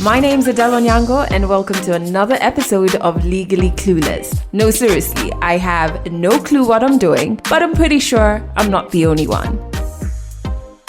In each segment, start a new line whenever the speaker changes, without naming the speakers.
My name's Adele Onyango and welcome to another episode of Legally Clueless. No, seriously, I have no clue what I'm doing, but I'm pretty sure I'm not the only one.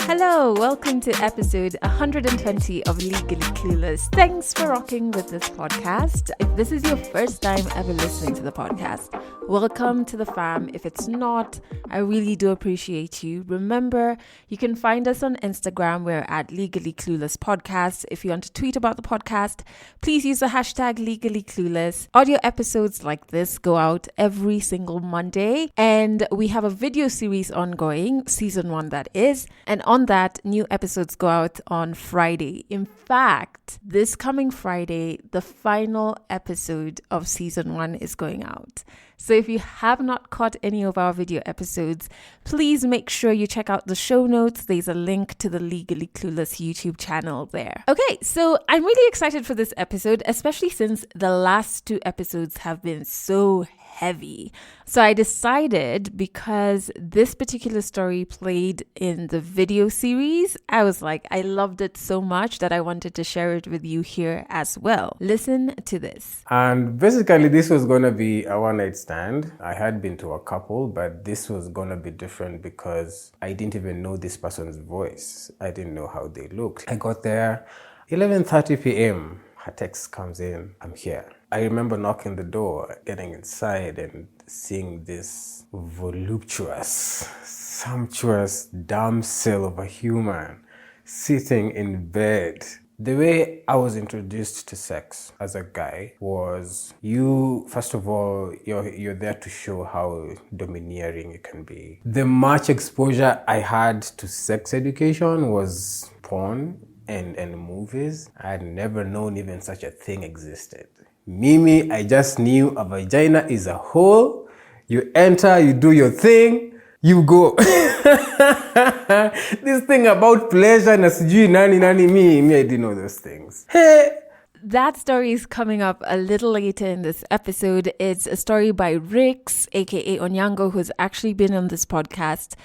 Hello, welcome to episode 120 of Legally Clueless. Thanks for rocking with this podcast. If this is your first time ever listening to the podcast, welcome to the fam. If it's not, I really do appreciate you. Remember, you can find us on Instagram. We're at Legally Clueless Podcast. If you want to tweet about the podcast, please use the hashtag Legally Clueless. Audio episodes like this go out every single Monday, and we have a video series ongoing, season 1 that is, and on that, new episodes go out on Friday. In fact, this coming Friday, the final episode of season 1 is going out. So if you have not caught any of our video episodes, please make sure you check out the show notes. There's a link to the Legally Clueless YouTube channel there. Okay, so I'm really excited for this episode, especially since the last 2 episodes have been so heavy. So I decided, because this particular story played in the video series, I was like, I loved it so much that I wanted to share it with you here as well. Listen to this.
And basically, this was going to be a one-night stand. I had been to a couple, but this was going to be different because I didn't even know this person's voice. I didn't know how they looked. I got there, 11:30 p.m. Her text comes in, I'm here. I remember knocking the door, getting inside and seeing this voluptuous, sumptuous damsel of a human sitting in bed. The way I was introduced to sex as a guy was, first of all, you're there to show how domineering you can be. The much exposure I had to sex education was porn and movies. I had never known even such a thing existed. Mimi, I just knew a vagina is a hole. You enter, you do your thing, you go. This thing about pleasure na sijui nani me, I didn't know those things. Hey.
That story is coming up a little later in this episode. It's a story by Rix, aka Onyango, who's actually been on this podcast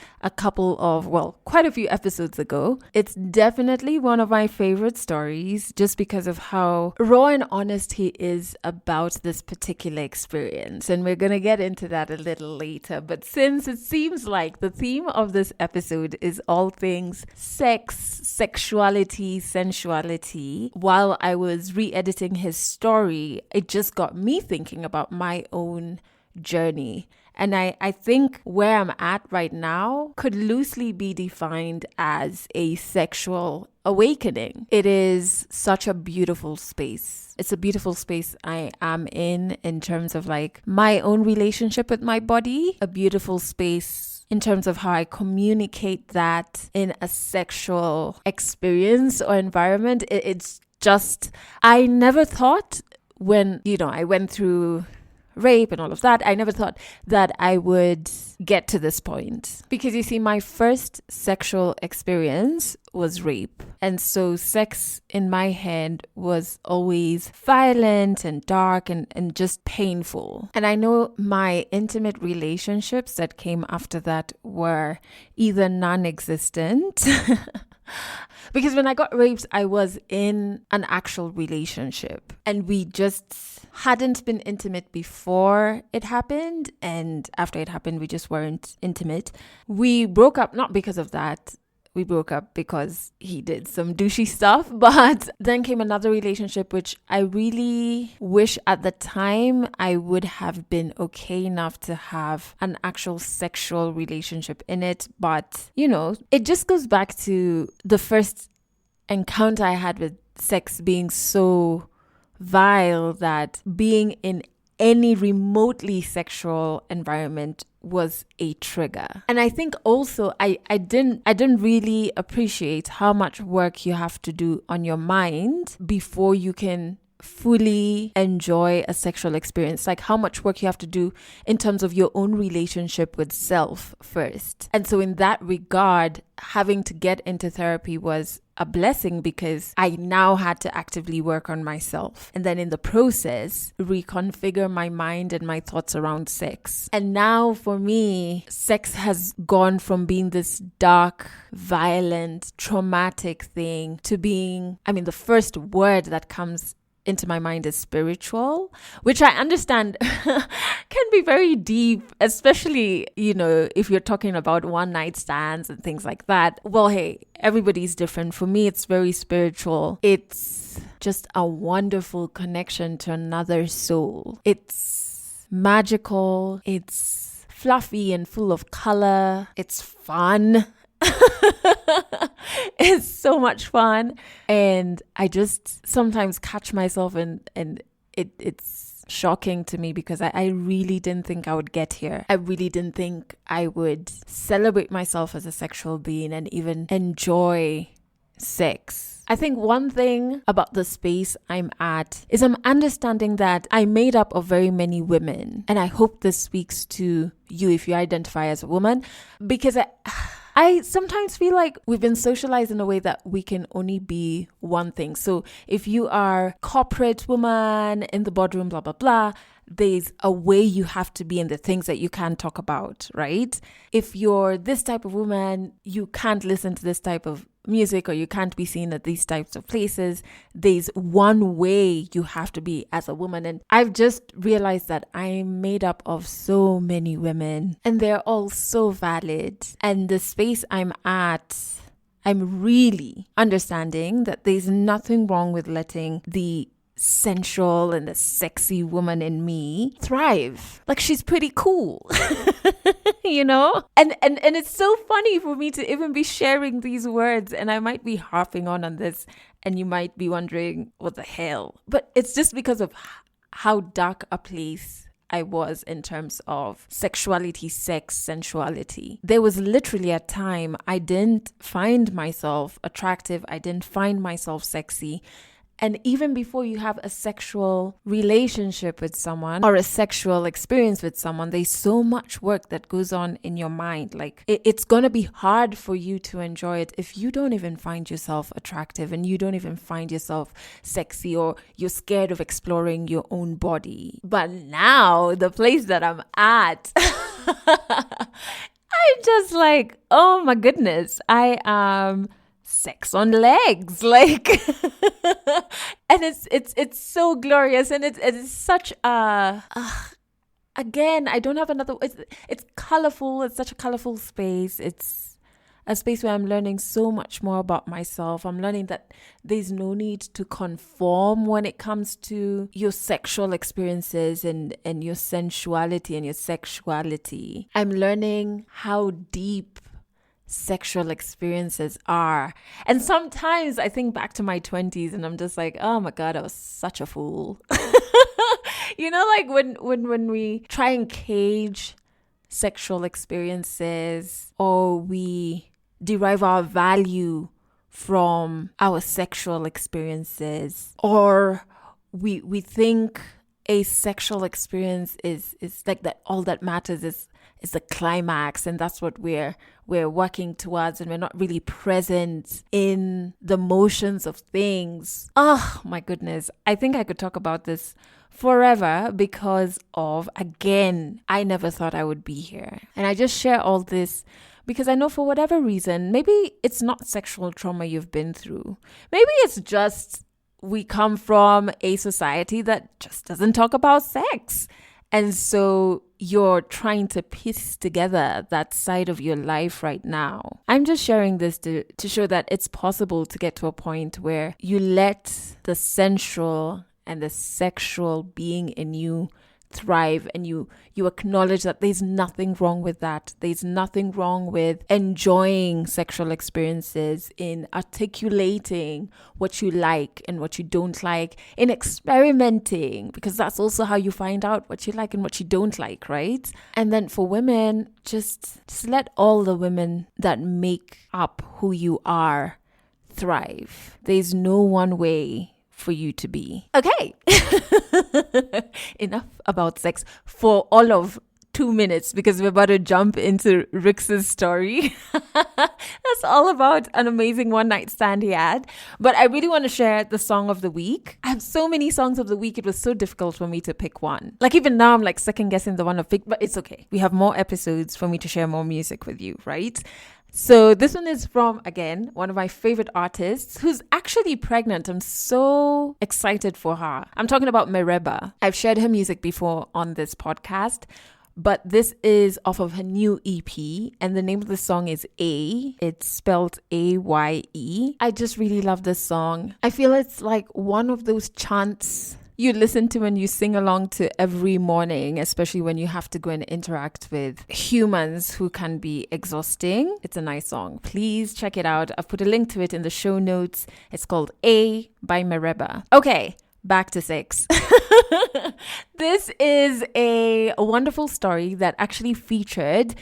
quite a few episodes ago. It's definitely one of my favorite stories just because of how raw and honest he is about this particular experience. And we're going to get into that a little later. But since it seems like the theme of this episode is all things sex, sexuality, sensuality, while I was re-editing his story, it just got me thinking about my own journey. And I think where I'm at right now could loosely be defined as a sexual awakening. It is such a beautiful space. It's a beautiful space I am in terms of like my own relationship with my body, a beautiful space in terms of how I communicate that in a sexual experience or environment. It's just, I never thought when, I went through rape and all of that, I never thought that I would get to this point. Because you see, my first sexual experience was rape. And so sex in my head was always violent and dark and just painful. And I know my intimate relationships that came after that were either non-existent because when I got raped, I was in an actual relationship and we just hadn't been intimate before it happened. And after it happened, we just weren't intimate. We broke up not because of that. We broke up because he did some douchey stuff. But then came another relationship, which I really wish at the time I would have been okay enough to have an actual sexual relationship in it. But, it just goes back to the first encounter I had with sex being so vile that being in any remotely sexual environment was a trigger. And I think also I didn't really appreciate how much work you have to do on your mind before you can fully enjoy a sexual experience, like how much work you have to do in terms of your own relationship with self first. And so in that regard, having to get into therapy was a blessing because I now had to actively work on myself. And then in the process, reconfigure my mind and my thoughts around sex. And now for me, sex has gone from being this dark, violent, traumatic thing to being, the first word that comes into my mind is spiritual, which I understand can be very deep, especially, if you're talking about one night stands and things like that. Well, hey, everybody's different. For me, it's very spiritual. It's just a wonderful connection to another soul. It's magical. It's fluffy and full of color. It's fun. It's so much fun, and I just sometimes catch myself and it's shocking to me because I really didn't think I would get here. I really didn't think I would celebrate myself as a sexual being and even enjoy sex. I think one thing about the space I'm at is I'm understanding that I'm made up of very many women, and I hope this speaks to you if you identify as a woman, because I sometimes feel like we've been socialized in a way that we can only be one thing. So if you are corporate woman in the boardroom, blah, blah, blah, there's a way you have to be in the things that you can't talk about, right? If you're this type of woman, you can't listen to this type of music or you can't be seen at these types of places. There's one way you have to be as a woman. And I've just realized that I'm made up of so many women and they're all so valid. And the space I'm at, I'm really understanding that there's nothing wrong with letting the sensual and the sexy woman in me thrive. Like, she's pretty cool. And it's so funny for me to even be sharing these words, and I might be harping on this and you might be wondering what the hell, but it's just because of how dark a place I was in terms of sexuality, sex, sensuality. There was literally a time I didn't find myself attractive. I didn't find myself sexy. And even before you have a sexual relationship with someone or a sexual experience with someone, there's so much work that goes on in your mind. Like, it's going to be hard for you to enjoy it if you don't even find yourself attractive and you don't even find yourself sexy, or you're scared of exploring your own body. But now, the place that I'm at, I'm just like, oh my goodness, I am sex on legs, like and it's so glorious, and it's such a again, I don't have another, it's colorful. It's such a colorful space. It's a space where I'm learning so much more about myself. I'm learning that there's no need to conform when it comes to your sexual experiences and your sensuality and your sexuality. I'm learning how deep sexual experiences are. And sometimes I think back to my 20s and I'm just like, oh my God, I was such a fool. Like when we try and cage sexual experiences, or we derive our value from our sexual experiences, or we think a sexual experience is like that, all that matters is the climax, and that's what we're working towards, and we're not really present in the motions of things. Oh my goodness, I think I could talk about this forever because of, again, I never thought I would be here. And I just share all this because I know for whatever reason, maybe it's not sexual trauma you've been through. Maybe it's just we come from a society that just doesn't talk about sex. And so you're trying to piece together that side of your life right now. I'm just sharing this to show that it's possible to get to a point where you let the sensual and the sexual being in you thrive, and you acknowledge that there's nothing wrong with that. There's nothing wrong with enjoying sexual experiences, in articulating what you like and what you don't like, in experimenting, because that's also how you find out what you like and what you don't like, right? And then for women, just let all the women that make up who you are thrive. There's no one way for you to be. Okay. Enough about sex for all of 2 minutes because we're about to jump into Rick's story. That's all about an amazing one night stand he had. But I really want to share the song of the week. I have so many songs of the week. It was so difficult for me to pick one. Like even now I'm like second guessing the one I've picked, but it's okay. We have more episodes for me to share more music with you, right? So this one is from, again, one of my favorite artists who's actually pregnant. I'm so excited for her. I'm talking about Mereba. I've shared her music before on this podcast, but this is off of her new EP, and the name of the song is A. It's spelled A-Y-E. I just really love this song. I feel it's like one of those chants you listen to when you sing along to every morning, especially when you have to go and interact with humans who can be exhausting. It's a nice song. Please check it out. I've put a link to it in the show notes. It's called A by Mereba. Okay, back to sex. This is a wonderful story that actually featured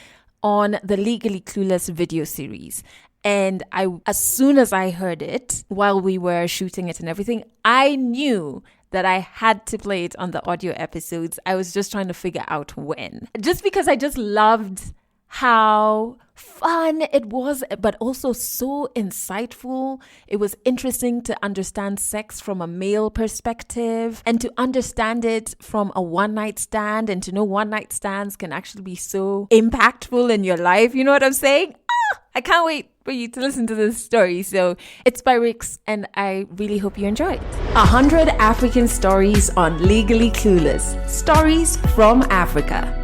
on the Legally Clueless video series. And as soon as I heard it, while we were shooting it and everything, I knew that I had to play it on the audio episodes. I was just trying to figure out when. Just because I just loved how fun it was, but also so insightful. It was interesting to understand sex from a male perspective and to understand it from a one-night stand, and to know one-night stands can actually be so impactful in your life. You know what I'm saying? I can't wait for you to listen to this story. So it's by Rick's, and I really hope you enjoy it. 100 African stories on Legally Clueless. Stories from Africa.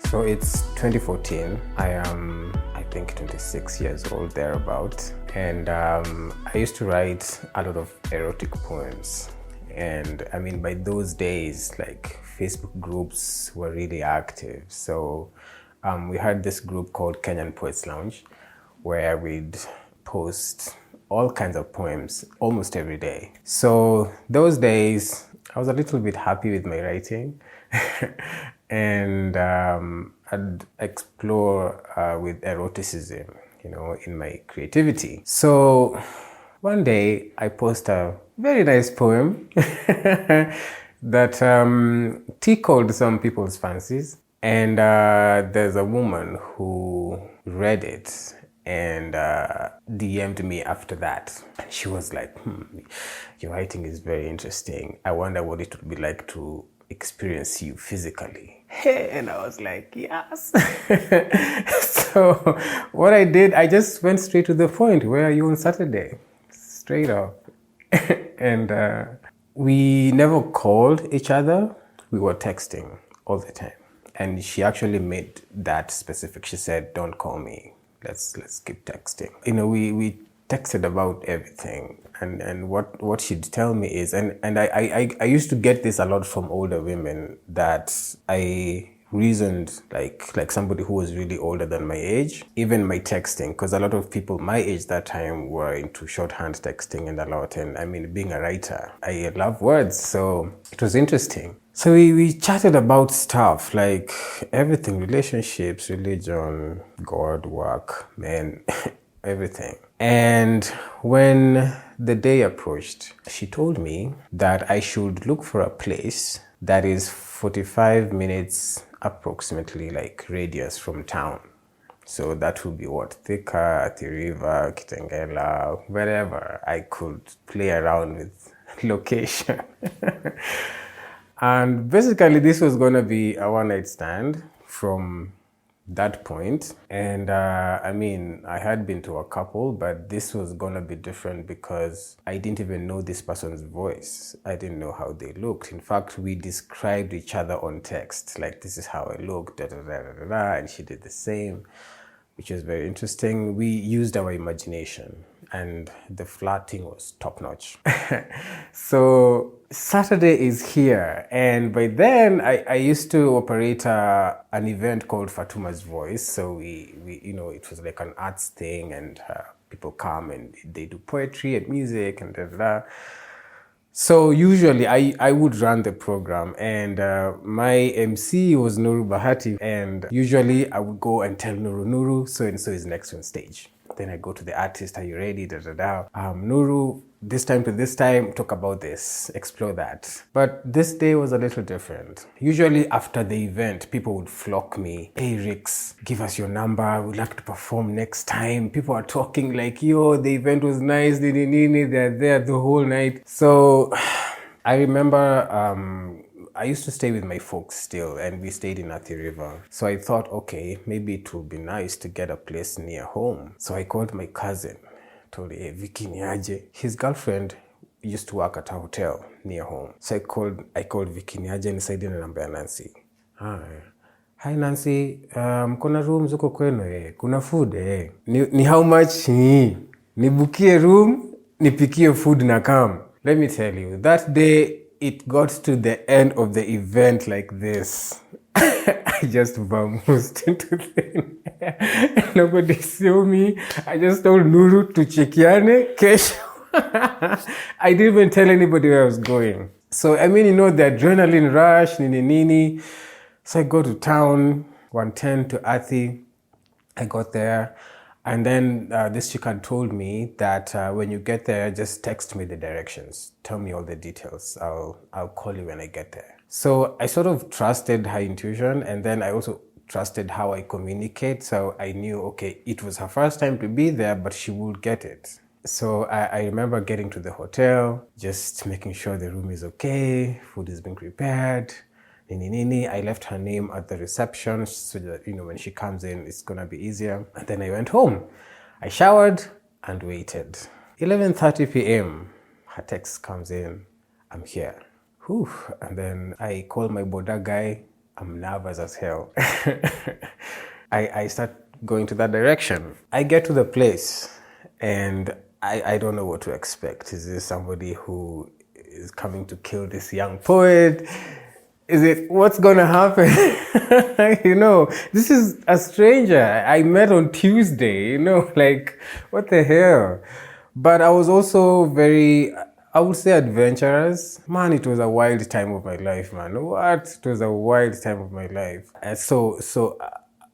So it's 2014. I am, I think, 26 years old, thereabout. And I used to write a lot of erotic poems. And I mean, by those days, like Facebook groups were really active. So we had this group called Kenyan Poets Lounge, where we'd post all kinds of poems almost every day. So those days, I was a little bit happy with my writing. And I'd explore with eroticism, you know, in my creativity. So one day I post a very nice poem that tickled some people's fancies. And there's a woman who read it and DM'd me after that. And she was like, your writing is very interesting. I wonder what it would be like to experience you physically. And I was like, yes. So what I did, I just went straight to the point. Where are you on Saturday? Straight up. And we never called each other. We were texting all the time. And she actually made that specific. She said, don't call me. Let's keep texting. You know, we texted about everything. And what she'd tell me is, and I used to get this a lot from older women, that I reasoned like somebody who was really older than my age, even my texting, because a lot of people my age that time were into shorthand texting and a lot. And I mean, being a writer, I love words, so it was interesting. So we chatted about stuff like everything, relationships, religion, God, work, men, everything. And when the day approached, she told me that I should look for a place that is 45 minutes approximately, like radius from town. So that would be what? Thika, Athi River, Kitengela, wherever I could play around with location. And basically this was going to be a one-night stand from that point. And I mean, I had been to a couple, but this was going to be different because I didn't even know this person's voice. I didn't know how they looked. In fact, we described each other on text, like, this is how I look, da da da da da, and she did the same, which was very interesting. We used our imagination, and the flirting was top-notch. So Saturday is here, and by then I used to operate an event called Fatuma's Voice. So we you know, it was like an arts thing, and people come and they do poetry and music and da da da. So usually I would run the program, and my MC was Nuru Bahati, and usually I would go and tell Nuru, so and so is next on stage. Then I go to the artist, are you ready? Da, da, da. Nuru, this time to this time, talk about this, explore that. But this day was a little different. Usually after the event, people would flock me. Hey, Rix, give us your number. We'd like to perform next time. People are talking like, yo, the event was nice. They're there the whole night. So I remember I used to stay with my folks still, and we stayed in Athi River. So I thought, okay, maybe it would be nice to get a place near home. So I called my cousin, told her, hey, Vicky niaje. His girlfriend used to work at a hotel near home. So I called Vicky niaje, nisaidie na namba ya Nancy. Hi Nancy, kuna rooms huko kwenu, kuna food ni how much nibukie room, nipikie food na come. Let me tell you, that day it got to the end of the event like this. I just vamoosed into thin air. Nobody saw me. I just told Nuru to chekiane kesho. I didn't even tell anybody where I was going. So, I mean, the adrenaline rush, nini. So I go to town, 110 to Athi. I got there. And then this chick had told me that when you get there, just text me the directions. Tell me all the details. I'll call you when I get there. So I sort of trusted her intuition, and then I also trusted how I communicate. So I knew, okay, it was her first time to be there, but she would get it. So I remember getting to the hotel, just making sure the room is okay, food is being prepared. I left her name at the reception so that, when she comes in, it's going to be easier. And then I went home. I showered and waited. 11:30 p.m., her text comes in, I'm here. Whew. And then I call my Boda guy. I'm nervous as hell. I start going to that direction. I get to the place and I don't know what to expect. Is this somebody who is coming to kill this young poet? Is it, what's going to happen? This is a stranger I met on Tuesday, like, what the hell? But I was also very, I would say, adventurous. Man, it was a wild time of my life, man. What? It was a wild time of my life. And so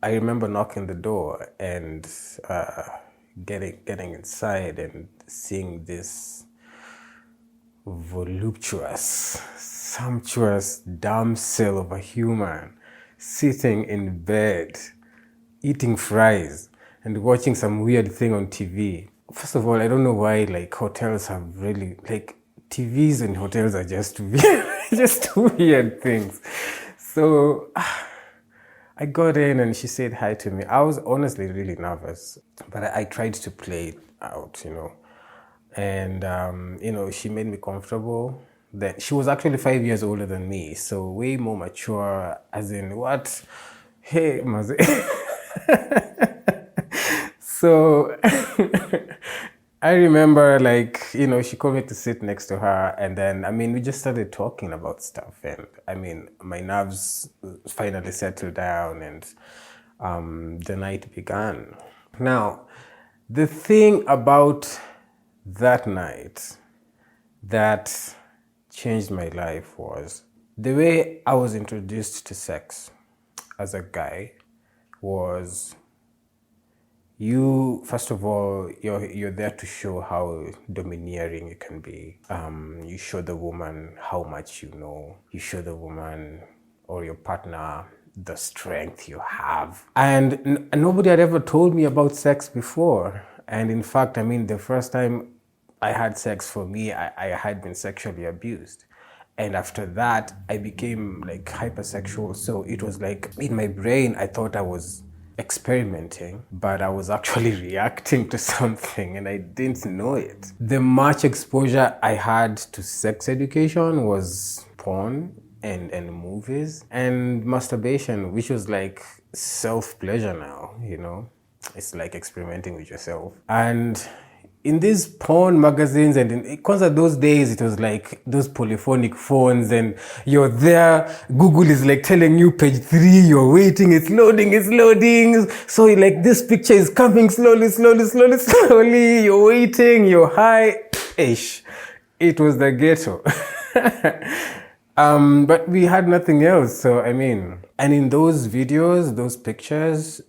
I remember knocking the door and getting inside and seeing this voluptuous, sumptuous damsel of a human sitting in bed, eating fries and watching some weird thing on TV. First of all, I don't know why hotels have really TVs and hotels are just weird, just weird things. So I got in and she said hi to me. I was honestly really nervous, but I tried to play it out, And, she made me comfortable. Then she was actually 5 years older than me, so way more mature, as in what? Hey, Maze. So I remember she called me to sit next to her, and then, we just started talking about stuff, and my nerves finally settled down, and the night began. Now, the thing about that night that changed my life was the way I was introduced to sex as a guy. Was you, first of all, you're there to show how domineering you can be. You show the woman how much you know. You show the woman or your partner the strength you have. And nobody had ever told me about sex before. And in fact, the first time I had sex, for me, I had been sexually abused. And after that, I became hypersexual. So it was in my brain, I thought I was experimenting, but I was actually reacting to something and I didn't know it. The much exposure I had to sex education was porn and movies and masturbation, which was self-pleasure now, It's like experimenting with yourself. And in these porn magazines, and because of those days, it was those polyphonic phones, and you're there, Google is telling you page 3, you're waiting, it's loading. So this picture is coming slowly, you're waiting, you're high. Ish. It was the ghetto. But we had nothing else. So, and in those videos, those pictures,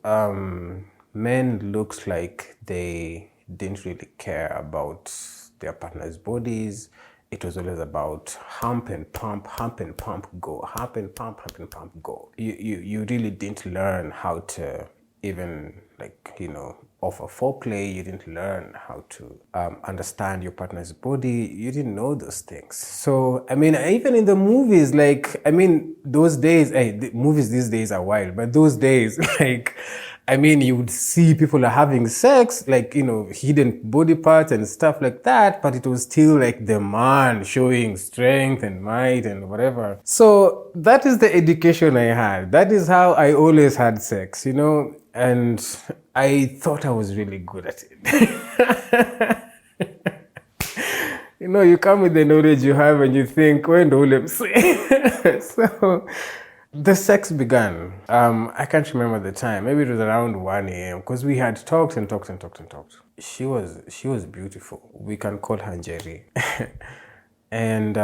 men looked like they didn't really care about their partner's bodies. It was always about hump and pump, go, hump and pump, go. You really didn't learn how to even offer foreplay. You didn't learn how to understand your partner's body. You didn't know those things. So, I mean, even in the movies, those days, the movies these days are wild, but those days, you would see people are having sex, hidden body parts and stuff like that, but it was still like the man showing strength and might and whatever. So that is the education I had. That is how I always had sex, and I thought I was really good at it. You come with the knowledge you have and you think, when do you say? So the sex began. I can't remember the time. Maybe it was around 1 a.m. because we had talked and talked and talked and talked. She was beautiful. We can call her Jerry. And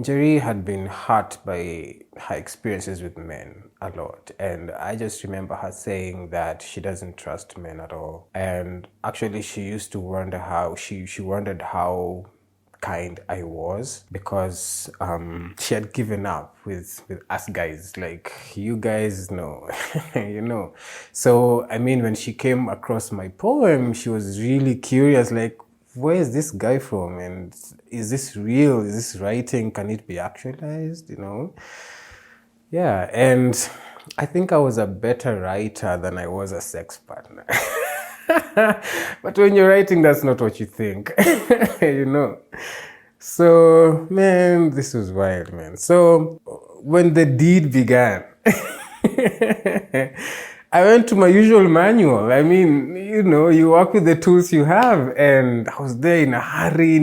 Jerry had been hurt by her experiences with men a lot. And I just remember her saying that she doesn't trust men at all. And actually, she used to wonder how, she wondered how kind I was, because she had given up with us guys. Like, you guys know, So, when she came across my poem, she was really curious, like, where is this guy from? And is this real? Is this writing? Can it be actualized? Yeah, and I think I was a better writer than I was a sex partner. But when you're writing, that's not what you think, So, man, this was wild, man. So, when the deed began, I went to my usual manual. You work with the tools you have, and I was there in a hurry,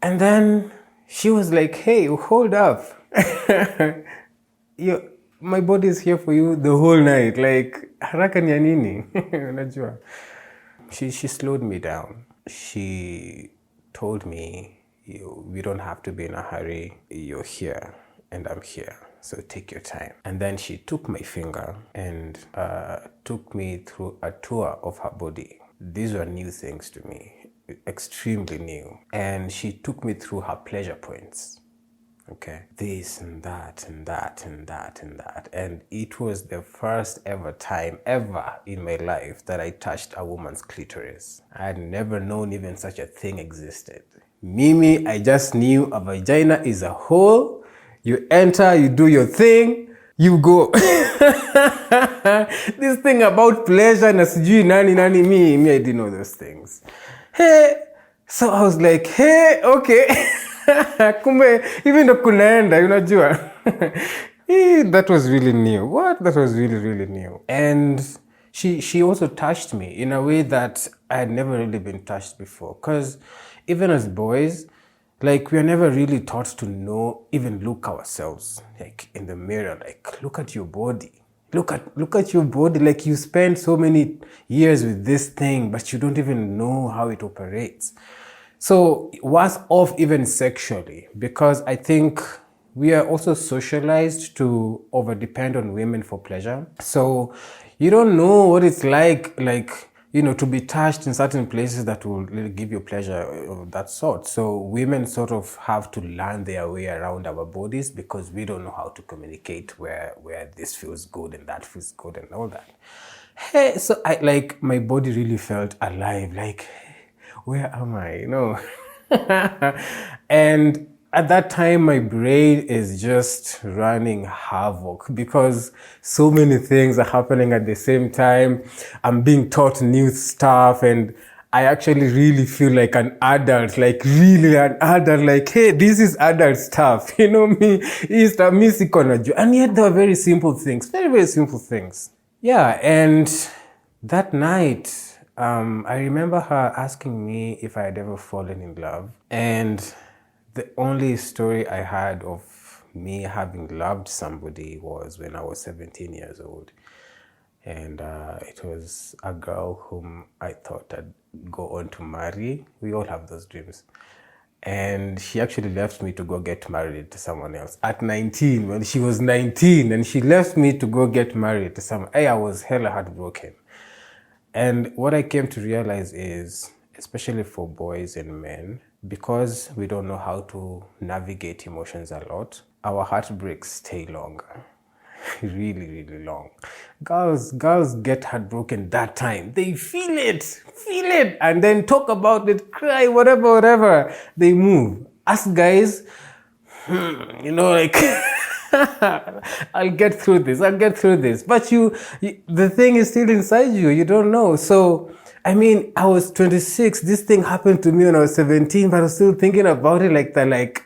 and then she was like, "Hey, hold up. My body is here for you the whole night. Like, haraka ni ya nini?" Unajua. She slowed me down. She told me, we don't have to be in a hurry. You're here and I'm here. So take your time. And then she took my finger and took me through a tour of her body. These were new things to me, extremely new. And she took me through her pleasure points. Okay, this and that and that and that and that. And it was the first ever time ever in my life that I touched a woman's clitoris. I had never known even such a thing existed. Mimi, I just knew a vagina is a hole. You enter, you do your thing, you go. This thing about pleasure na sijui nani, me, I didn't know those things. Hey, so I was like, hey, okay. Kumbe, even though kunaenda, unajua. That was really new. That was really, really new. And she also touched me in a way that I had never really been touched before. Because even as boys, like, we are never really taught to know, even look ourselves, like, in the mirror, like, look at your body. Look at your body. Like, you spend so many years with this thing, but you don't even know how it operates. So, worse off even sexually, because I think we are also socialized to over-depend on women for pleasure. So, you don't know what it's like, to be touched in certain places that will really give you pleasure of that sort. So, women sort of have to learn their way around our bodies because we don't know how to communicate where this feels good and that feels good and all that. Hey, so my body really felt alive, like, where am I? And at that time, my brain is just running havoc because so many things are happening at the same time. I'm being taught new stuff, and I actually really feel like an adult, like really an adult, like, hey, this is adult stuff. Me, it's the music, and yet they were very simple things, very, very simple things. Yeah, and that night, I remember her asking me if I had ever fallen in love. And the only story I had of me having loved somebody was when I was 17 years old. And it was a girl whom I thought I'd go on to marry. We all have those dreams. And she actually left me to go get married to someone else at 19. When she was 19, and she left me to go get married to someone. Hey, I was hella heartbroken. And what I came to realize is, especially for boys and men, because we don't know how to navigate emotions a lot, our heartbreaks stay longer. Really, really long. Girls get heartbroken that time. They feel it, and then talk about it, cry, whatever. They move. Us guys, like I'll get through this. But the thing is still inside you. You don't know. So, I mean, I was 26. This thing happened to me when I was 17, but I was still thinking about it like that. Like,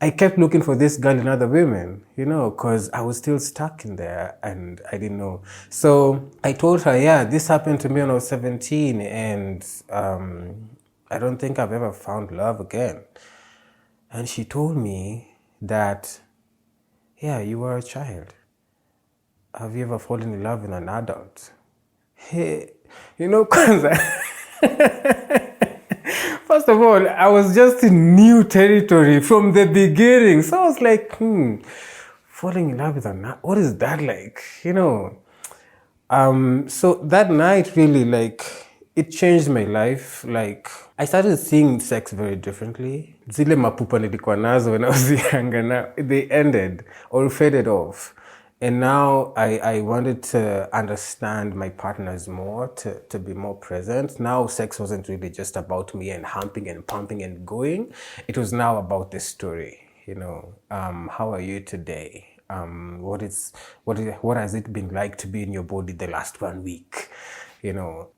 I kept looking for this girl in other women, because I was still stuck in there and I didn't know. So I told her, yeah, this happened to me when I was 17, and I don't think I've ever found love again. And she told me that, yeah, you were a child. Have you ever fallen in love with an adult? Hey, because first of all, I was just in new territory from the beginning. So I was like, falling in love with an adult, what is that like? So that night really, like, it changed my life. Like, I started seeing sex very differently. Zile mapupa nilikuwa nazo when I was younger, now they ended or faded off. And now I wanted to understand my partners more, to be more present. Now sex wasn't really just about me and humping and pumping and going. It was now about the story. How are you today? What has it been like to be in your body the last 1 week?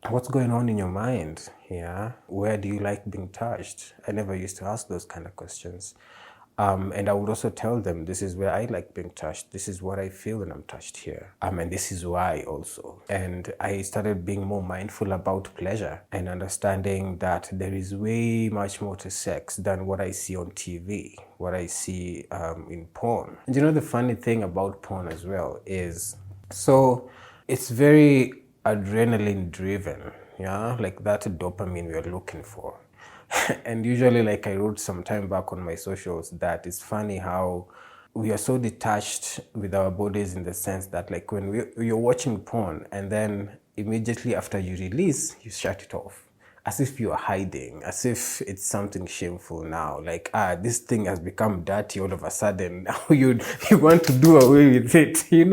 What's going on in your mind? Yeah, where do you like being touched? I never used to ask those kind of questions. And I would also tell them, this is where I like being touched. This is what I feel when I'm touched here. And this is why also. And I started being more mindful about pleasure and understanding that there is way much more to sex than what I see on TV, what I see in porn. And the funny thing about porn as well is, so it's very adrenaline driven, yeah, like that dopamine we're looking for. And usually, like I wrote some time back on my socials, that it's funny how we are so detached with our bodies, in the sense that, like, when you're watching porn and then immediately after you release, you shut it off. As if you are hiding, as if it's something shameful now. Like, this thing has become dirty all of a sudden. Now you want to do away with it. You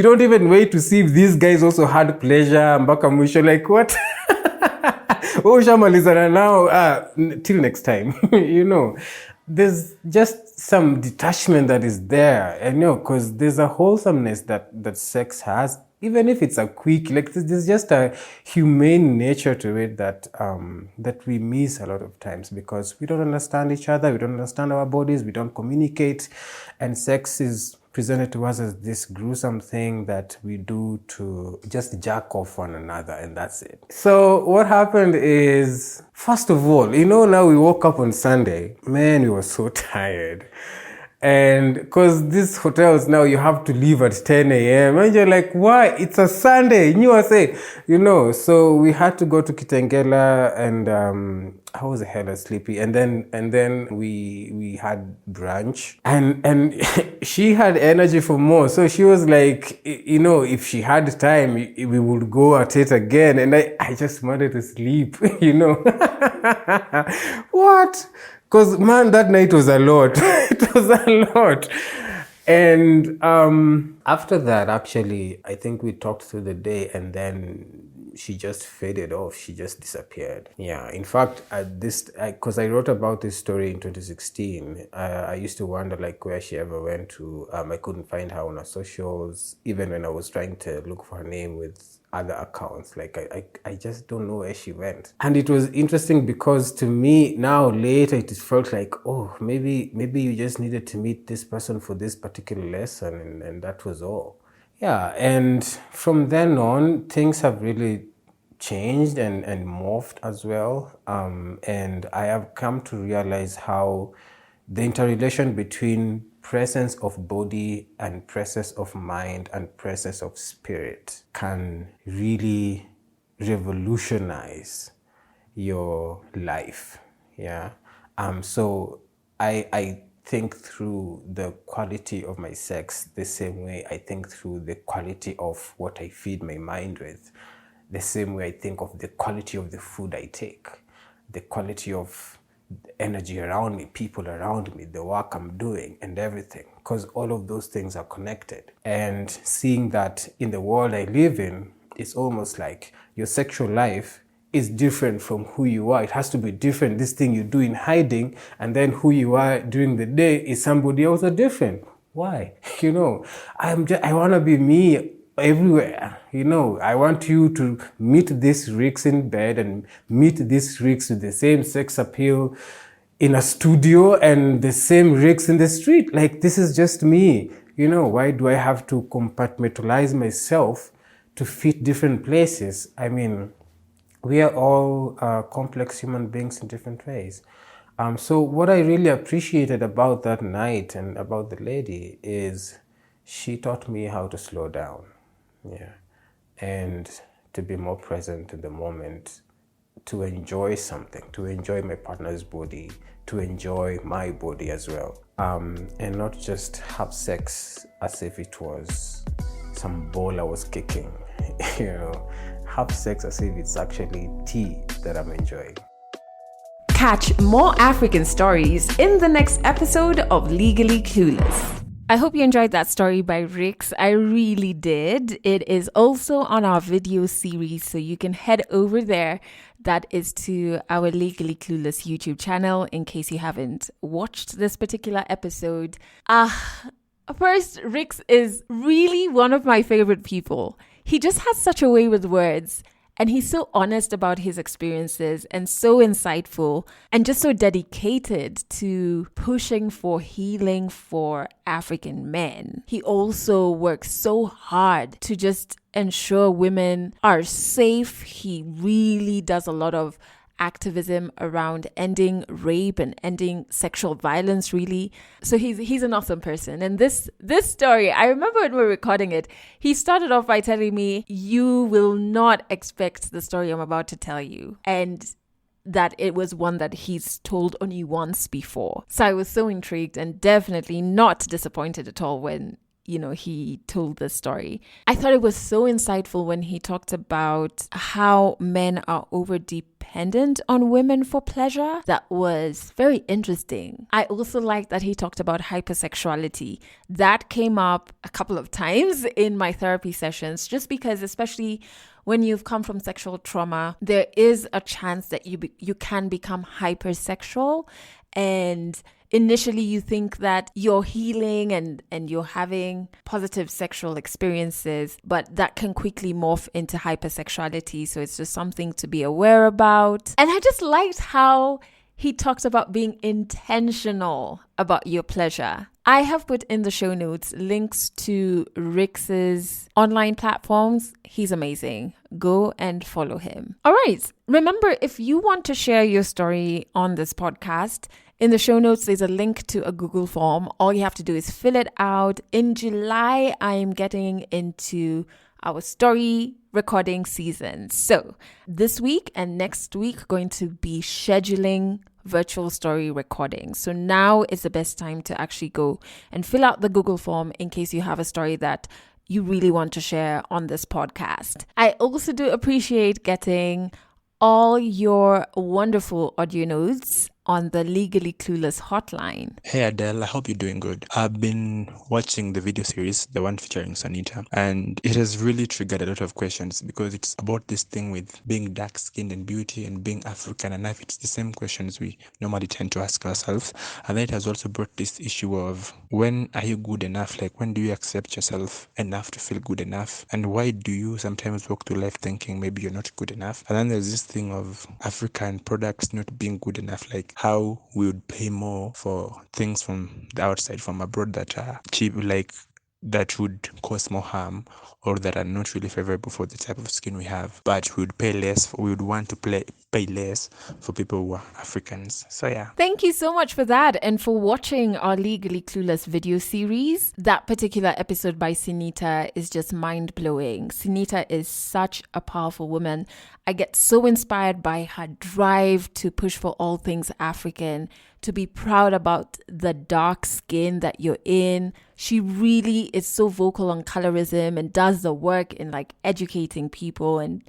don't even wait to see if these guys also had pleasure. Mpaka mwisho, like, what? Now, till next time. There's just some detachment that is there, because there's a wholesomeness that sex has, even if it's a quick, like, there's just a humane nature to it that we miss a lot of times, because we don't understand each other, we don't understand our bodies, we don't communicate, and sex is presented to us as this gruesome thing that we do to just jack off one another, and that's it. So what happened is, first of all, now we woke up on Sunday, man, we were so tired. And because these hotels now, you have to leave at 10 a.m. and you're like, why? It's a Sunday. So we had to go to Kitengela, and I was hella sleepy. And then we had brunch, and she had energy for more. So she was like, if she had time, we would go at it again. And I just wanted to sleep, What? Because, man, that night was a lot. It was a lot. And after that, actually, I think we talked through the day, and then she just faded off. She just disappeared. Yeah. In fact, because I wrote about this story in 2016, I used to wonder, like, where she ever went to. I couldn't find her on her socials, even when I was trying to look for her name with other accounts. Like, I just don't know where she went. And it was interesting because, to me now, later, it felt like, oh, maybe you just needed to meet this person for this particular lesson, and that was all. Yeah. And from then on, things have really changed and morphed as well. And I have come to realize how the interrelation between presence of body and presence of mind and presence of spirit can really revolutionize your life. Yeah. So I think through the quality of my sex the same way I think through the quality of what I feed my mind with, the same way I think of the quality of the food I take, the quality of the energy around me, people around me, the work I'm doing, and everything. Because all of those things are connected. And seeing that in the world I live in, it's almost like your sexual life is different from who you are. It has to be different. This thing you do in hiding, and then who you are during the day is somebody else or different. Why? I want to be me everywhere. I want you to meet these Ricks in bed and meet these Ricks with the same sex appeal in a studio and the same Ricks in the street. Like, this is just me. Why do I have to compartmentalize myself to fit different places? I mean, we are all complex human beings in different ways. So what I really appreciated about that night and about the lady is she taught me how to slow down, yeah, and to be more present in the moment, to enjoy something, to enjoy my partner's body, to enjoy my body as well, and not just have sex as if it was some ball I was kicking, have sex as if it's actually tea that I'm enjoying.
Catch more African stories in the next episode of Legally Clueless. I hope you enjoyed that story by Rix. I really did. It is also on our video series, so you can head over there. That is to our Legally Clueless YouTube channel in case you haven't watched this particular episode. First, Rix is really one of my favorite people. He just has such a way with words. And he's so honest about his experiences and so insightful and just so dedicated to pushing for healing for African men. He also works so hard to just ensure women are safe. He really does a lot of activism around ending rape and ending sexual violence, really. So he's an awesome person. And this story, I remember when we were recording it, he started off by telling me, you will not expect the story I'm about to tell you. And that it was one that he's told only once before. So I was so intrigued and definitely not disappointed at all when he told this story. I thought it was so insightful when he talked about how men are over dependent on women for pleasure. That was very interesting. I also liked that he talked about hypersexuality. That came up a couple of times in my therapy sessions, just because, especially when you've come from sexual trauma, there is a chance that you can become hypersexual. And initially you think that you're healing and you're having positive sexual experiences, but that can quickly morph into hypersexuality. So it's just something to be aware about. And I just liked how he talks about being intentional about your pleasure. I have put in the show notes links to Rix's online platforms. He's amazing. Go and follow him. All right. Remember, if you want to share your story on this podcast, in the show notes, there's a link to a Google form. All you have to do is fill it out. In July, I'm getting into our story recording season. So this week and next week, going to be scheduling virtual story recording. So now is the best time to actually go and fill out the Google form in case you have a story that you really want to share on this podcast. I also do appreciate getting all your wonderful audio notes on the Legally Clueless hotline.
Hey Adele, I hope you're doing good. I've been watching the video series, the one featuring Sanita, and it has really triggered a lot of questions because it's about this thing with being dark-skinned and beauty and being African, and it's the same questions we normally tend to ask ourselves. And then it has also brought this issue of, when are you good enough? Like, when do you accept yourself enough to feel good enough? And why do you sometimes walk through life thinking maybe you're not good enough? And then there's this thing of African products not being good enough, like how we would pay more for things from the outside, from abroad, that are cheap, like that would cause more harm or that are not really favorable for the type of skin we have, but we would want to pay less for people who are Africans. So yeah.
Thank you so much for that and for watching our Legally Clueless video series. That particular episode by Sinita is just mind-blowing. Sinita is such a powerful woman. I get so inspired by her drive to push for all things African, to be proud about the dark skin that you're in. She really is so vocal on colorism and does the work in like educating people and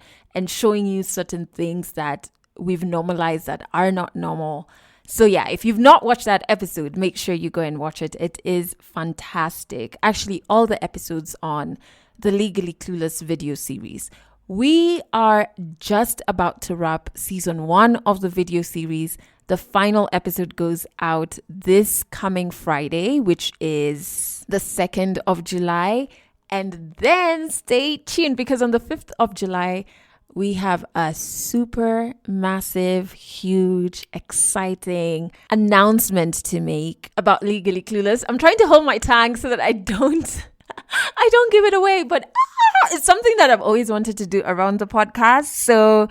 showing you certain things that we've normalized that are not normal. So yeah, if you've not watched that episode, make sure you go and watch it. It is fantastic. Actually, all the episodes on the Legally Clueless video series. We are just about to wrap season 1 of the video series. The final episode goes out this coming Friday, which is the 2nd of July. And then stay tuned because on the 5th of July, we have a super massive, huge, exciting announcement to make about Legally Clueless. I'm trying to hold my tongue so that I don't give it away, but it's something that I've always wanted to do around the podcast. So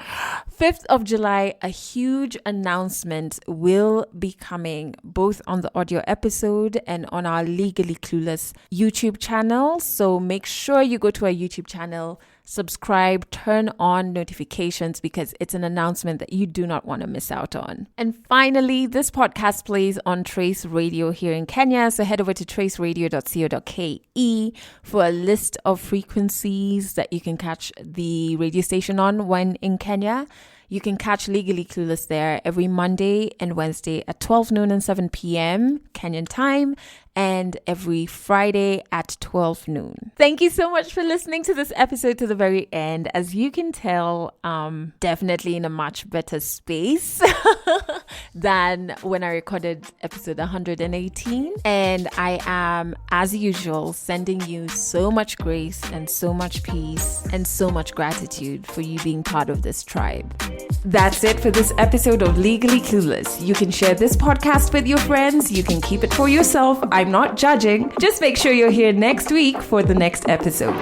5th of July, a huge announcement will be coming both on the audio episode and on our Legally Clueless YouTube channel. So make sure you go to our YouTube channel, subscribe, turn on notifications because it's an announcement that you do not want to miss out on. And finally, this podcast plays on Trace Radio here in Kenya. So head over to traceradio.co.ke for a list of frequencies that you can catch the radio station on when in Kenya. You can catch Legally Clueless there every Monday and Wednesday at 12 noon and 7 p.m. Kenyan time, and every Friday at 12 noon. Thank you so much for listening to this episode to the very end. As you can tell, definitely in a much better space than when I recorded episode 118. And I am, as usual, sending you so much grace and so much peace and so much gratitude for you being part of this tribe. That's it for this episode of Legally Clueless. You can share this podcast with your friends. You can keep it for yourself. I'm not judging. Just make sure you're here next week for the next episode.